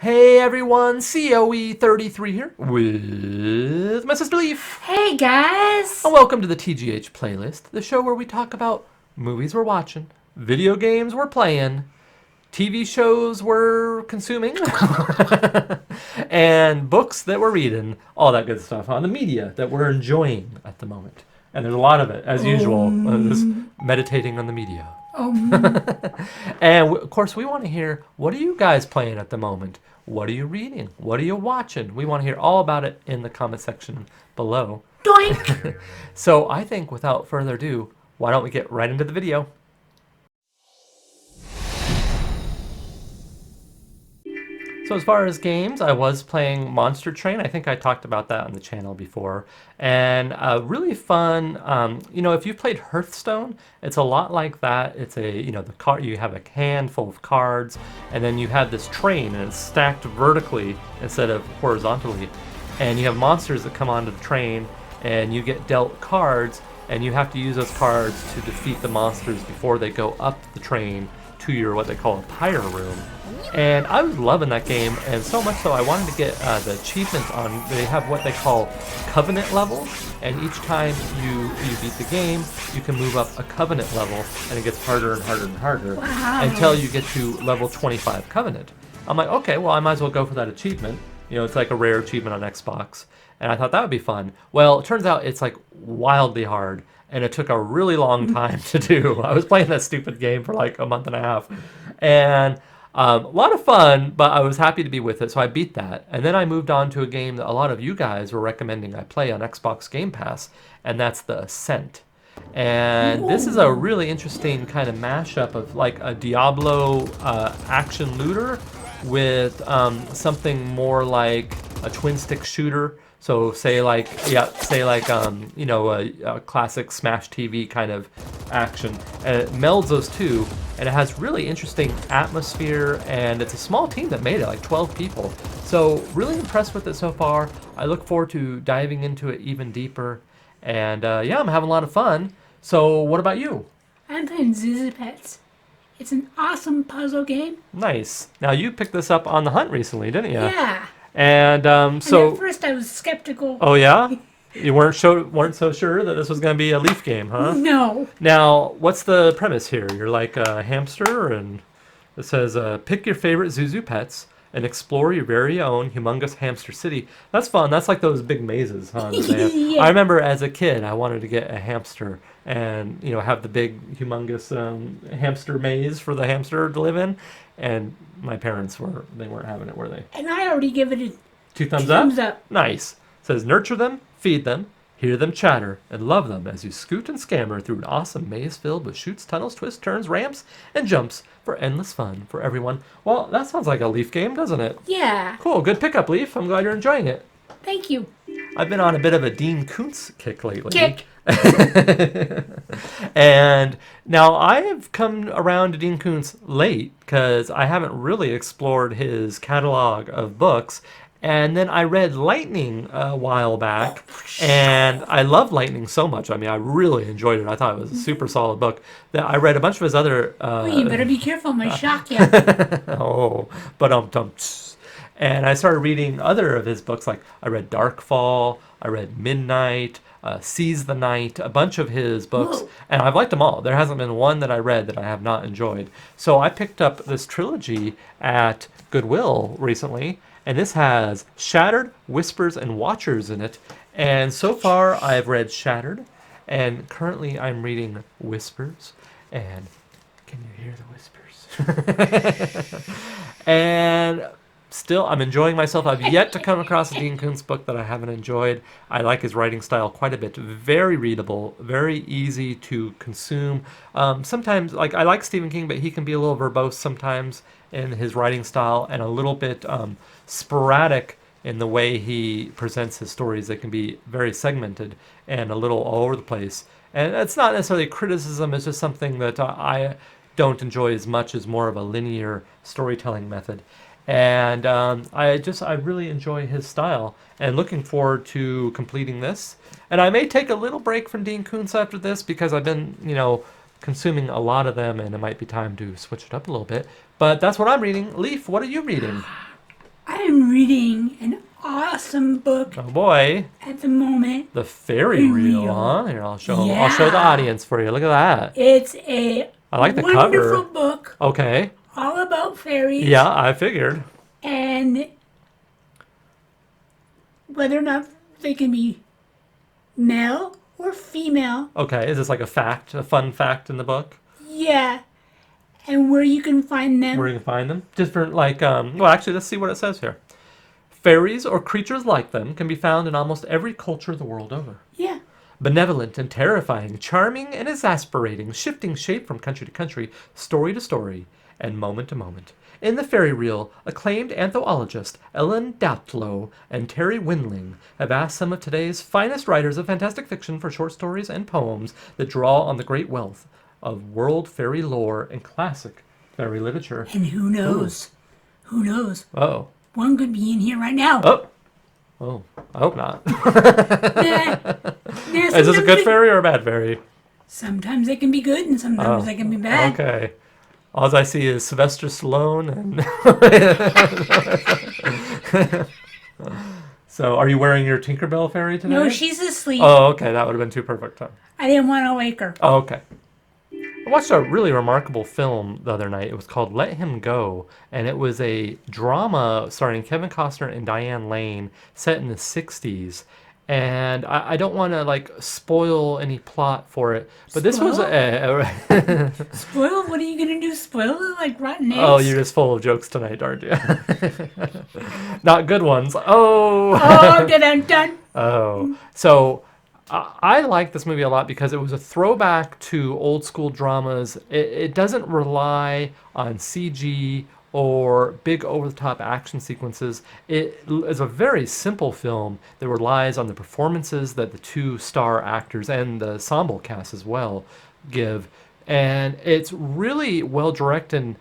Hey everyone, COE33 here with my sister Leaf. Hey guys! And welcome to the TGH playlist, the show where we talk about movies we're watching, video games we're playing, TV shows we're consuming, and books that we're reading, all that good stuff on the media that we're enjoying at the moment. And there's a lot of it, as usual, just meditating on the media. And of course, we want to hear, what are you guys playing at the moment? What are you reading? What are you watching? We want to hear all about it in the comment section below. Doink! So I think without further ado, why don't we get right into the video? So as far as games, I was playing Monster Train. I think I talked about that on the channel before. And really fun, if you've played Hearthstone, it's a lot like that. It's the card, you have a hand full of cards, and then you have this train, and it's stacked vertically instead of horizontally. And you have monsters that come onto the train, and you get dealt cards, and you have to use those cards to defeat the monsters before they go up the train to your what they call a pyre room. And I was loving that game, and so much so I wanted to get the achievements on. They have what they call covenant levels, and each time you beat the game, you can move up a covenant level, and it gets harder and harder and harder until you get to level 25 covenant. I'm like, okay, well, I might as well go for that achievement. It's like a rare achievement on Xbox, and I thought that would be fun. Well, it turns out it's like wildly hard, and it took a really long time to do. I was playing that stupid game for like a month and a half, and a lot of fun, but I was happy to be with it, so I beat that. And then I moved on to a game that a lot of you guys were recommending I play on Xbox Game Pass, and that's The Ascent. And this is a really interesting kind of mashup of like a Diablo action looter with something more like a twin stick shooter. So say like a classic Smash TV kind of action, and it melds those two, and it has really interesting atmosphere, and it's a small team that made it, like 12 people. So really impressed with it so far. I look forward to diving into it even deeper, and I'm having a lot of fun. So what about you? I'm playing Zuzu Pets. It's an awesome puzzle game. Nice. Now you picked this up on the hunt recently, didn't you? Yeah. And And at first I was skeptical. oh yeah, you weren't so sure that this was going to be a Leaf game, huh? No. Now, what's the premise here? You're like a hamster, and it says, pick your favorite Zuzu pets and explore your very own humongous hamster city. That's fun. That's like those big mazes, huh? that they have. Yeah. I remember as a kid, I wanted to get a hamster and, have the big, humongous hamster maze for the hamster to live in. And my parents they weren't having it, were they? And I already give it a Two thumbs thumbs up? up. Nice. It says, nurture them, feed them, hear them chatter, and love them as you scoot and scamper through an awesome maze filled with chutes, tunnels, twists, turns, ramps, and jumps for endless fun for everyone. Well, that sounds like a Leaf game, doesn't it? Yeah. Cool. Good pickup, Leaf. I'm glad you're enjoying it. Thank you. I've been on a bit of a Dean Koontz kick lately. Kick. And now I have come around to Dean Koontz late because I haven't really explored his catalog of books. And then I read Lightning a while back, and I love Lightning so much. I mean, I really enjoyed it. I thought it was a super solid book. That I read a bunch of his other. Oh, you better be careful. I might shock you. Oh, but and I started reading other of his books. Like I read Darkfall, I read Midnight, Seize the Night, a bunch of his books, Whoa. and I've liked them all. There hasn't been one that I read that I have not enjoyed. So I picked up this trilogy at Goodwill recently, and this has Shattered, Whispers, and Watchers in it. And so far, I've read Shattered, and currently I'm reading Whispers. And can you hear the whispers? And still, I'm enjoying myself. I've yet to come across a Dean Koontz book that I haven't enjoyed. I like his writing style quite a bit. Very readable, very easy to consume. Sometimes, like I like Stephen King, but he can be a little verbose sometimes in his writing style, and a little bit sporadic in the way he presents his stories. They can be very segmented and a little all over the place. And it's not necessarily criticism. It's just something that I don't enjoy as much as more of a linear storytelling method. And I really enjoy his style, and looking forward to completing this. And I may take a little break from Dean Koontz after this because I've been, consuming a lot of them, and it might be time to switch it up a little bit. But that's what I'm reading. Leaf, what are you reading? I'm reading an awesome book Oh boy, at the moment. the fairy Fairy reel, reel. huh? Here, I'll show the Yeah. audience for you. Look at that. It's a I like the wonderful cover. book Okay. all about fairies Yeah, I figured. and whether or not they can be male or female. Okay, is this like a fun fact in the book? Yeah. And where you can find them. Where you can find them? Different, like, well, actually, let's see what it says here. Fairies or creatures like them can be found in almost every culture the world over. Yeah. Benevolent and terrifying, charming and exasperating, shifting shape from country to country, story to story, and moment to moment. In the fairy reel, acclaimed anthologist Ellen Datlow and Terry Windling have asked some of today's finest writers of fantastic fiction for short stories and poems that draw on the great wealth of world fairy lore and classic fairy literature. And who knows? Who knows? Oh. One could be in here right now. Oh, I hope not. Nah, Is this a good fairy or a bad fairy? Sometimes they can be good and sometimes they can be bad. Okay. All I see is Sylvester Stallone and... So, are you wearing your Tinkerbell fairy tonight? No, she's asleep. Oh, okay. That would have been too perfect. I didn't want to wake her. Oh, okay. I watched a really remarkable film the other night. It was called Let Him Go, and it was a drama starring Kevin Costner and Diane Lane set in the 60s. And I don't want to, like, spoil any plot for it, but this was... Spoil? What are you going to do? Spoil it like rotten eggs? Oh, you're just full of jokes tonight, aren't you? Not good ones. Oh! Oh, dun-dun-dun. Oh. So... I like this movie a lot because it was a throwback to old school dramas. It doesn't rely on CG or big over-the-top action sequences. It is a very simple film that relies on the performances that the two star actors and the ensemble cast as well give. And it's really well directed in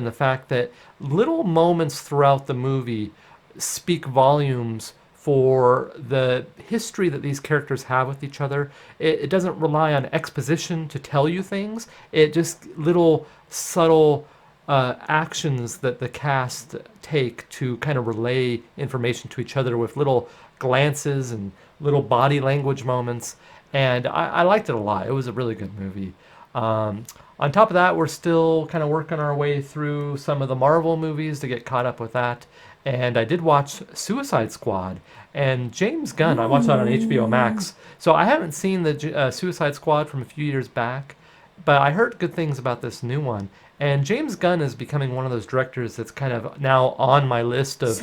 the fact that little moments throughout the movie speak volumes for the history that these characters have with each other. It doesn't rely on exposition to tell you things. It just little subtle actions that the cast take to kind of relay information to each other with little glances and little body language moments. And I liked it a lot. It was a really good movie. On top of that, we're still kind of working our way through some of the Marvel movies to get caught up with that. And I did watch Suicide Squad. And James Gunn, I watched that on HBO Max. So I haven't seen the Suicide Squad from a few years back, but I heard good things about this new one. And James Gunn is becoming one of those directors that's kind of now on my list of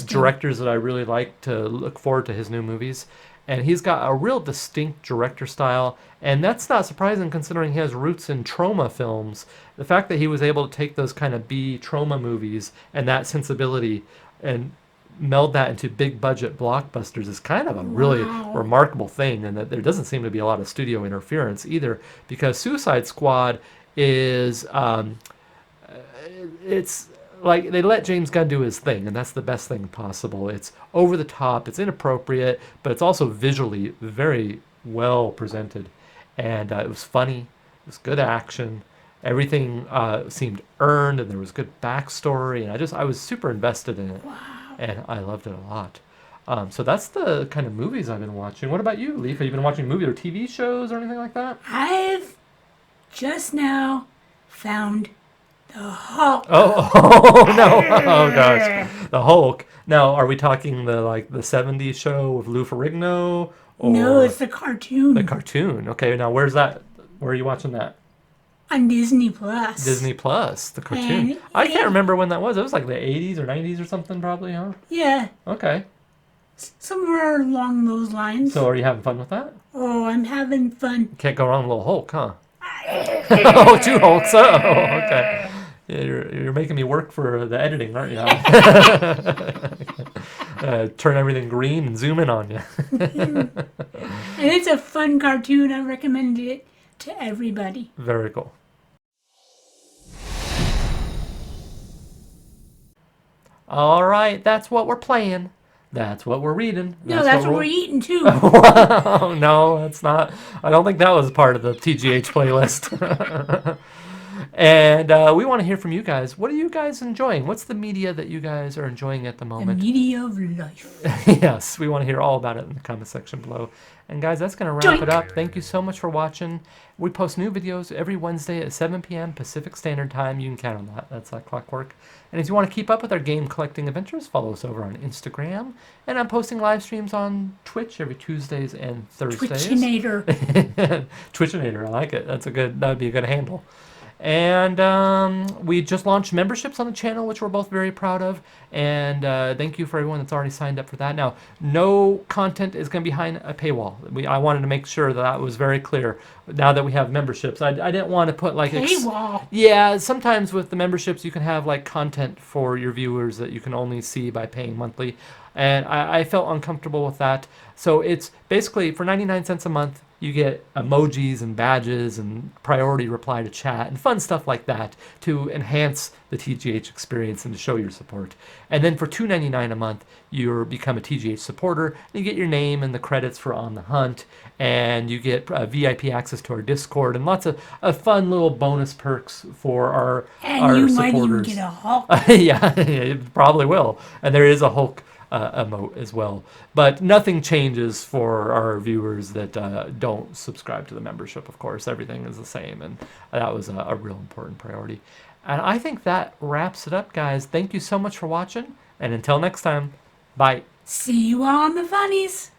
directors that I really like to look forward to his new movies. And he's got a real distinct director style, and that's not surprising considering he has roots in trauma films. The fact that he was able to take those kind of B trauma movies and that sensibility and meld that into big budget blockbusters is kind of a really remarkable thing, and that there doesn't seem to be a lot of studio interference either, because Suicide Squad is it's like they let James Gunn do his thing, and that's the best thing possible. It's over the top, it's inappropriate, but it's also visually very well presented. And it was funny, it was good action, everything seemed earned, and there was good backstory, and I was super invested in it. Wow. And I loved it a lot. So that's the kind of movies I've been watching. What about you, Leaf? Have you been watching movies or TV shows or anything like that? I've just now found the Hulk. Oh no! Oh gosh, the Hulk. Now, are we talking the 70s show with Lou Ferrigno? Or No, it's the cartoon. the cartoon. Okay, now where's that? Where are you watching that? On Disney Plus. Disney Plus, the cartoon. I can't remember when that was. It was like the 80s or 90s or something, probably, huh? Yeah, Okay. somewhere along those lines. So, are you having fun with that? Oh, I'm having fun. Can't go wrong with a little Hulk, huh? Oh, two Hulks. Oh, okay. Yeah, you're making me work for the editing, aren't you? Turn everything green and zoom in on you. And it's a fun cartoon. I recommend it to everybody. Very cool. All right, that's what we're playing. That's what we're reading. No, that's what we're eating too. No, that's not. I don't think that was part of the TGH playlist. And we want to hear from you guys. What are you guys enjoying? What's the media that you guys are enjoying at the The moment? media of life. Yes, we want to hear all about it in the comment section below. And guys, that's going to wrap it Joink. up. Thank you so much for watching. We post new videos every Wednesday at 7 p.m. Pacific Standard Time. You can count on that. That's like clockwork. And if you want to keep up with our game collecting adventures, follow us over on Instagram. And I'm posting live streams on Twitch every Tuesdays and Thursdays. Twitchinator. Twitchinator, I like it. That would be a good handle. And we just launched memberships on the channel, which we're both very proud of. And thank you for everyone that's already signed up for that. Now, no content is going to be behind a paywall. I wanted to make sure that was very clear. Now that we have memberships, I didn't want to put like Paywall. yeah, sometimes with the memberships you can have like content for your viewers that you can only see by paying monthly. And I felt uncomfortable with that. So it's basically for 99 cents a month, you get emojis and badges and priority reply to chat and fun stuff like that to enhance the TGH experience and to show your support. And then for $2.99 a month, you become a TGH supporter. And you get your name and the credits for On the Hunt, and you get VIP access to our Discord and lots of fun little bonus perks for our And you supporters. might even get a Hulk. Yeah, it probably will. And there is a Hulk emote as well. But nothing changes for our viewers that don't subscribe to the membership, of course. Everything is the same, and that was a real important priority. And I think that wraps it up, guys. Thank you so much for watching, and until next time, bye. See you on the funnies.